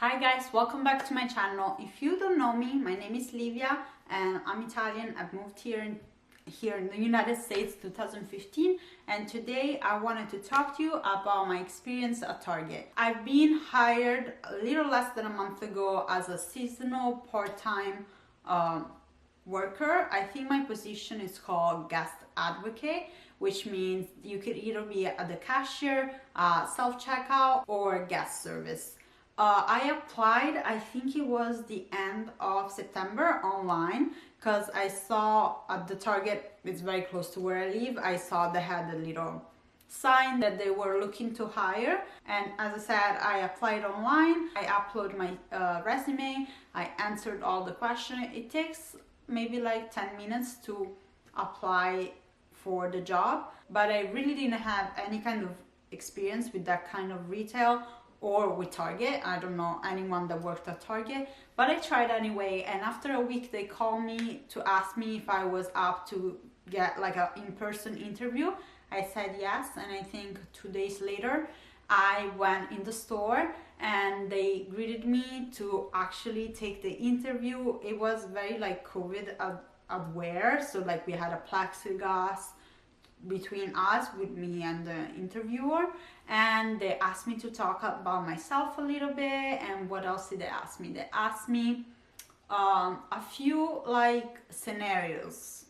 Hi guys, welcome back to my channel. If you don't know me, my name is Livia and I'm Italian. I've moved here in the United States 2015, and today I wanted to talk to you about my experience at Target. I've been hired a little less than a month ago as a seasonal part-time worker. I think my position is called guest advocate, which means you could either be at the cashier, self-checkout, or guest service. I applied, I think it was the end of September online, because I saw at the Target, it's very close to where I live, I saw they had a little sign that they were looking to hire. And as I said, I applied online, I uploaded my resume, I answered all the questions. It takes maybe like 10 minutes to apply for the job, but I really didn't have any kind of experience with that kind of retail or with Target. I don't know anyone that worked at Target, but I tried anyway. And after a week, they called me to ask me if I was up to get like an in-person interview. I said yes, and I think 2 days later, I went in the store and they greeted me to actually take the interview. It was very like COVID aware, so like we had a plexiglass between us, with me and the interviewer, and they asked me to talk about myself a little bit. And what else did they ask me? They asked me a few like scenarios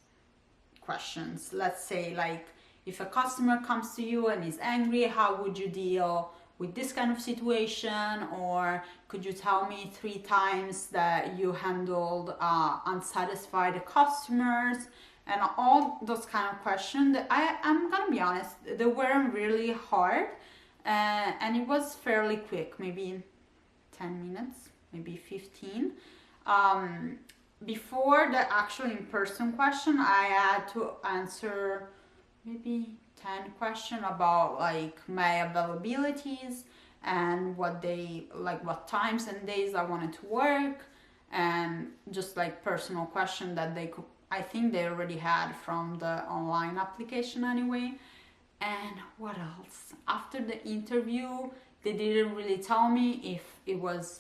questions. Let's say like, if a customer comes to you and is angry, how would you deal with this kind of situation? Or could you tell me 3 times that you handled unsatisfied customers? And all those kind of questions. I'm gonna be honest, they weren't really hard, and it was fairly quick, maybe 10 minutes, maybe 15. Before the actual in-person question, I had to answer maybe 10 questions about like my availabilities and what times and days I wanted to work, and just like personal questions that I think they already had from the online application anyway. And what else? After the interview, they didn't really tell me if it was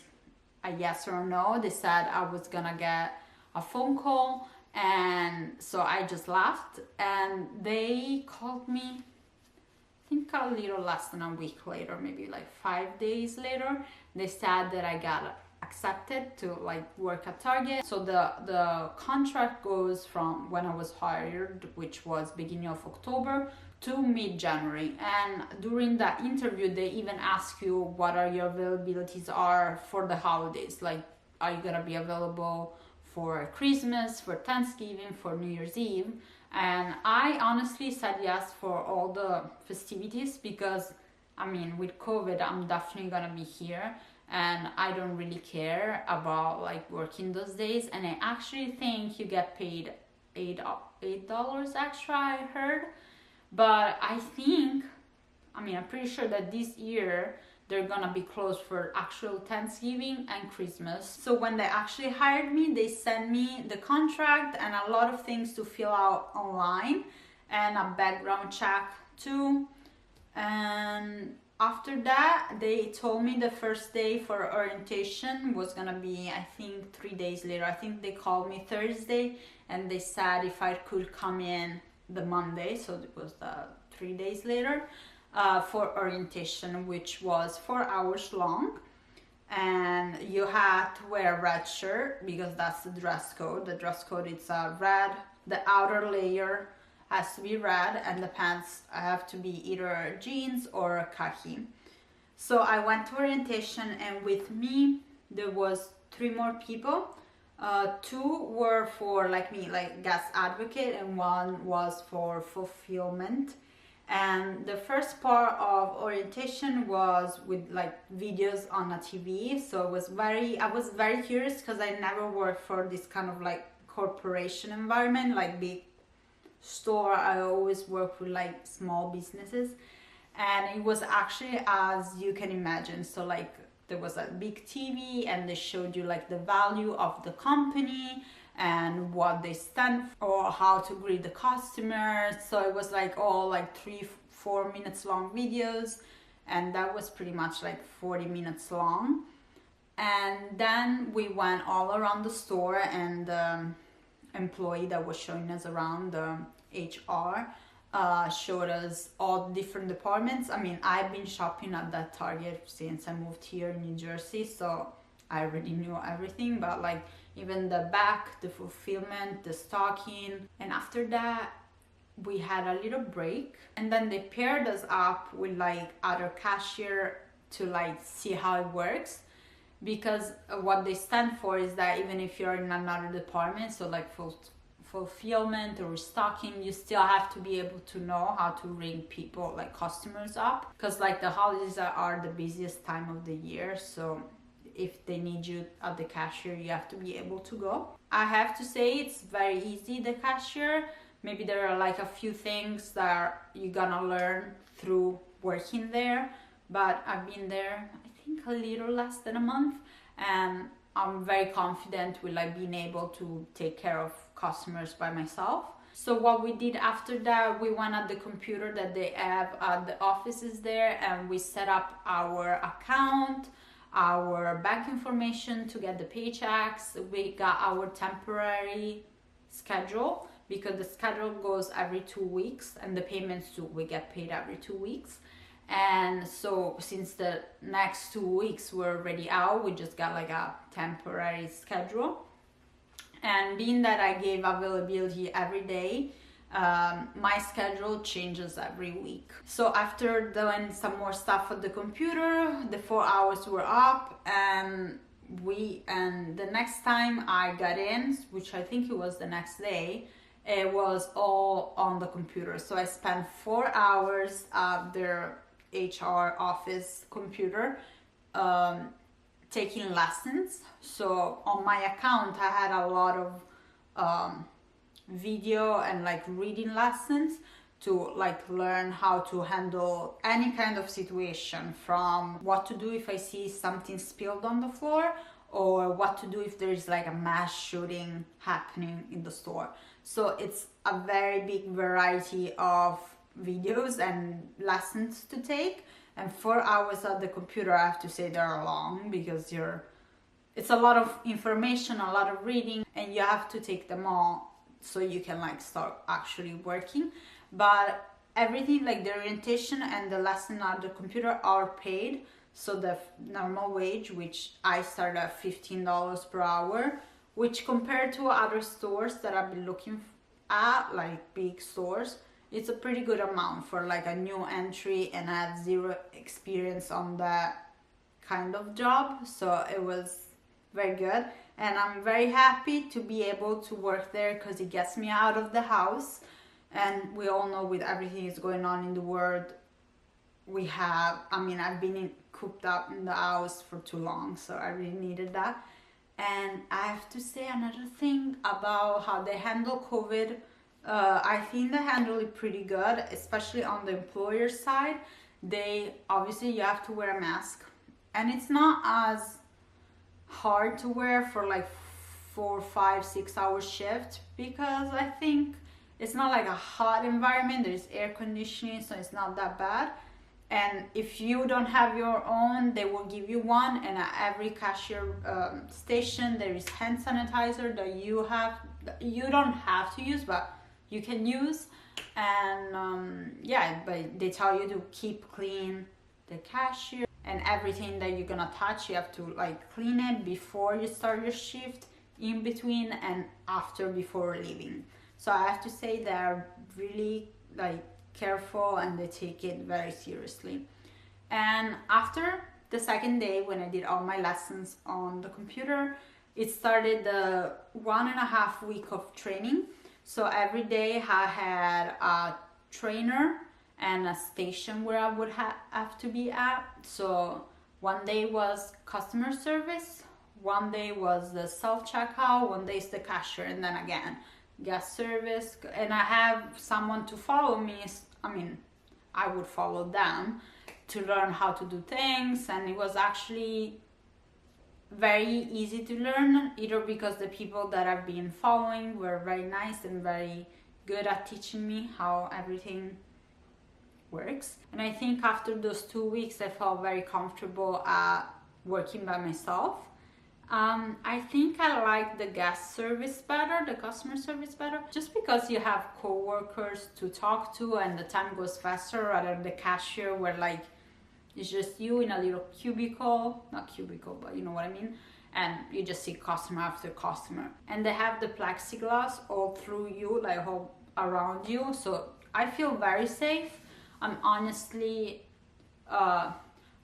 a yes or a no. They said I was gonna get a phone call, and so I just left. And they called me, I think a little less than a week later, maybe like 5 days later. They said that I got accepted to like work at Target. So the contract goes from when I was hired, which was beginning of October, to mid-January. And during that interview, they even ask you what are your availabilities are for the holidays. Like, are you gonna be available for Christmas, for Thanksgiving, for New Year's Eve? And I honestly said yes for all the festivities, because I mean, with COVID, I'm definitely gonna be here, and I don't really care about like working those days. And I actually think you get paid $8 extra, I heard. But I'm pretty sure that this year they're gonna be closed for actual Thanksgiving and Christmas. So when they actually hired me, they sent me the contract and a lot of things to fill out online, and a background check too. And after that, they told me the first day for orientation was gonna be, I think, 3 days later. I think they called me Thursday, and they said if I could come in the Monday, so it was 3 days later, for orientation, which was 4 hours long. And you had to wear a red shirt because that's the dress code. The dress code is red. The outer layer has to be red, and the pants have to be either jeans or khaki. So I went to orientation, and with me there was 3 more people. 2 were for like me, like guest advocate, and 1 was for fulfillment. And the first part of orientation was with like videos on a TV. So I was very curious, because I never worked for this kind of like corporation environment, like big store. I always work with like small businesses, and it was actually as you can imagine. So like there was a big TV, and they showed you like the value of the company and what they stand for, how to greet the customers. So it was like all like 3-4 minutes long videos, and that was pretty much like 40 minutes long. And then we went all around the store, and the employee that was showing us around, the HR, showed us all different departments. I mean, I've been shopping at that Target since I moved here in New Jersey, so I already knew everything, but like even the back, the fulfillment, the stocking. And after that, we had a little break, and then they paired us up with like other cashier to like see how it works, because what they stand for is that even if you're in another department, so like fulfillment or restocking, you still have to be able to know how to ring people, like customers up, because like the holidays are the busiest time of the year. So if they need you at the cashier, you have to be able to go. I have to say it's very easy, the cashier. Maybe there are like a few things that you're gonna learn through working there, but I've been there, I think, a little less than a month, and I'm very confident with like being able to take care of customers by myself. So what we did after that, we went at the computer that they have at the offices there, and we set up our account, our bank information to get the paychecks. We got our temporary schedule, because the schedule goes every 2 weeks, and the payments too, we get paid every 2 weeks. And so since the next 2 weeks were already out, we just got like a temporary schedule. And being that I gave availability every day, my schedule changes every week. So after doing some more stuff at the computer, the 4 hours were up, and the next time I got in, which I think it was the next day, it was all on the computer. So I spent 4 hours at their HR office computer, taking lessons. So on my account, I had a lot of video and like reading lessons to like learn how to handle any kind of situation, from what to do if I see something spilled on the floor, or what to do if there's like a mass shooting happening in the store. So it's a very big variety of videos and lessons to take. And 4 hours at the computer, I have to say, they're long, because it's a lot of information, a lot of reading, and you have to take them all so you can like start actually working. But everything, like the orientation and the lesson at the computer, are paid. So the normal wage, which I started at $15 per hour, which compared to other stores that I've been looking at, like big stores, it's a pretty good amount for like a new entry, and I had zero experience on that kind of job. So it was very good, and I'm very happy to be able to work there, because it gets me out of the house. And we all know, with everything that's going on in the world, I've been cooped up in the house for too long, so I really needed that. And I have to say another thing about how they handle COVID. I think they handle it pretty good, especially on the employer side. Obviously you have to wear a mask, and it's not as hard to wear for like 4, 5, 6 hour shift, because I think it's not like a hot environment. There's air conditioning, so it's not that bad. And if you don't have your own, they will give you one. And at every cashier station, there is hand sanitizer that you don't have to use, but you can use. And but they tell you to keep clean the cashier, and everything that you're gonna touch, you have to like clean it before you start your shift, in between, and after, before leaving. So I have to say they're really like careful, and they take it very seriously. And after the second day, when I did all my lessons on the computer, it started the 1.5 week of training. So every day I had a trainer and a station where I would have to be at. So one day was customer service, one day was the self-checkout, one day is the cashier, and then again guest service. And I have someone to follow me. I would follow them to learn how to do things, and it was actually very easy to learn, either because the people that I've been following were very nice and very good at teaching me how everything works. And I think after those 2 weeks I felt very comfortable at working by myself. I think I like the guest service better, the customer service better, just because you have coworkers to talk to and the time goes faster rather than the cashier where like it's just you in a little cubicle, not cubicle, but you know what I mean, and you just see customer after customer. And they have the plexiglass all through you, like all around you, so I feel very safe. I'm honestly,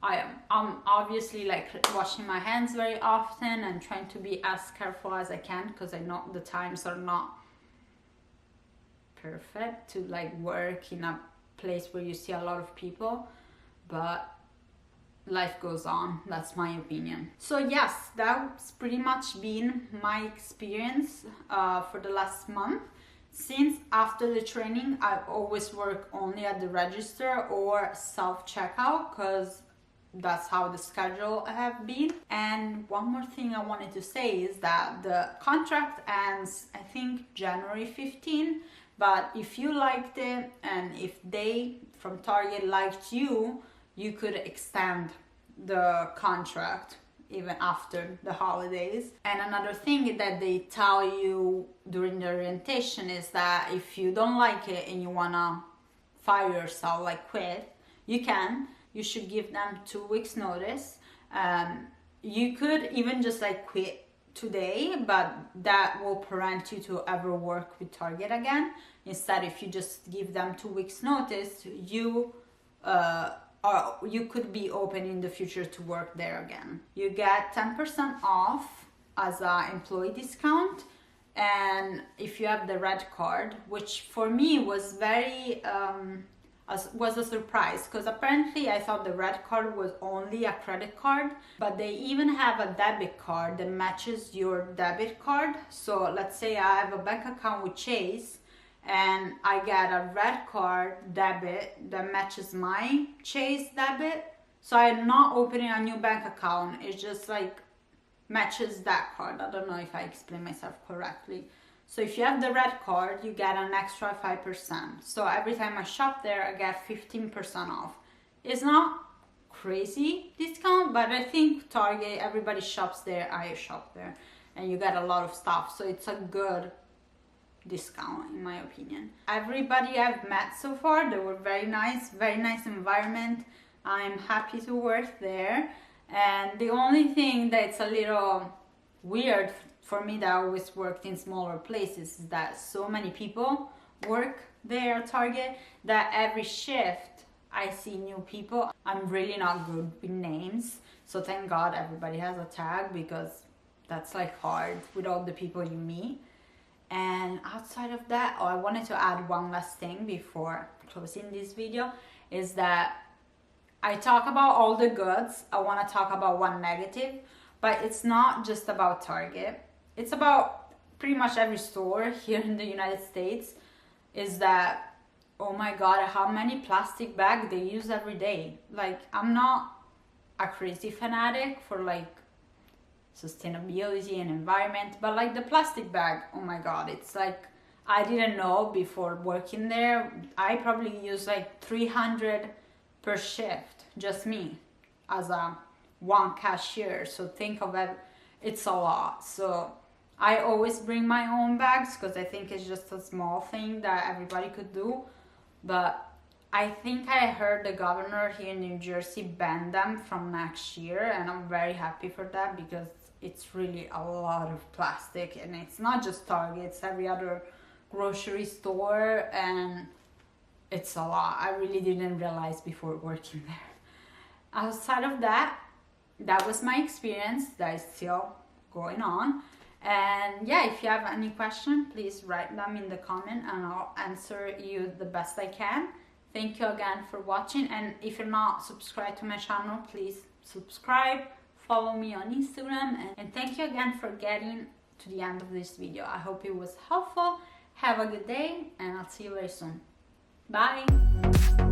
I'm obviously like washing my hands very often and trying to be as careful as I can because I know the times are not perfect to like work in a place where you see a lot of people, but life goes on. That's my opinion. So yes, that's pretty much been my experience for the last month. Since after the training, I've always worked only at the register or self-checkout because that's how the schedule have been. And one more thing I wanted to say is that the contract ends, I think, January 15. But if you liked it and if they from Target liked you, you could extend the contract even after the holidays. And another thing that they tell you during the orientation is that if you don't like it and you wanna fire yourself, like quit, you can. You should give them 2 weeks notice. You could even just like quit today, but that will prevent you to ever work with Target again. Instead, if you just give them 2 weeks notice, you could be open in the future to work there again. You get 10% off as an employee discount, and if you have the red card, which for me was very was a surprise because apparently I thought the red card was only a credit card, but they even have a debit card that matches your debit card. So let's say I have a bank account with Chase and I get a red card debit that matches my Chase debit. So I'm not opening a new bank account. It just like matches that card. I don't know if I explain myself correctly. So if you have the red card, you get an extra 5%. So every time I shop there, I get 15% off. It's not crazy discount, but I think Target, everybody shops there, I shop there, and you get a lot of stuff. So it's a good discount in my opinion. Everybody I've met so far, they were very nice environment. I'm happy to work there. And the only thing that's a little weird for me that I always worked in smaller places is that so many people work there at Target that every shift I see new people. I'm really not good with names, so thank God everybody has a tag because that's like hard with all the people you meet. And outside of that, I wanted to add one last thing before closing this video, is that I talk about all the goods. I want to talk about one negative, but it's not just about Target. It's about pretty much every store here in the United States, is that, oh my God, how many plastic bags they use every day. Like, I'm not a crazy fanatic for like sustainability and environment, but like the plastic bag, oh my God, it's like, I didn't know before working there. I probably use like 300 per shift, just me as a one cashier. So think of it, it's a lot. So I always bring my own bags because I think it's just a small thing that everybody could do. But I think I heard the governor here in New Jersey ban them from next year, and I'm very happy for that because it's really a lot of plastic, and it's not just Target, it's every other grocery store, and it's a lot. I really didn't realize before working there. Outside of that, that was my experience that is still going on. And yeah, if you have any question, please write them in the comment and I'll answer you the best I can. Thank you again for watching, and if you're not subscribed to my channel, please subscribe, follow me on Instagram, and thank you again for getting to the end of this video. I hope it was helpful. Have a good day and I'll see you very soon. Bye!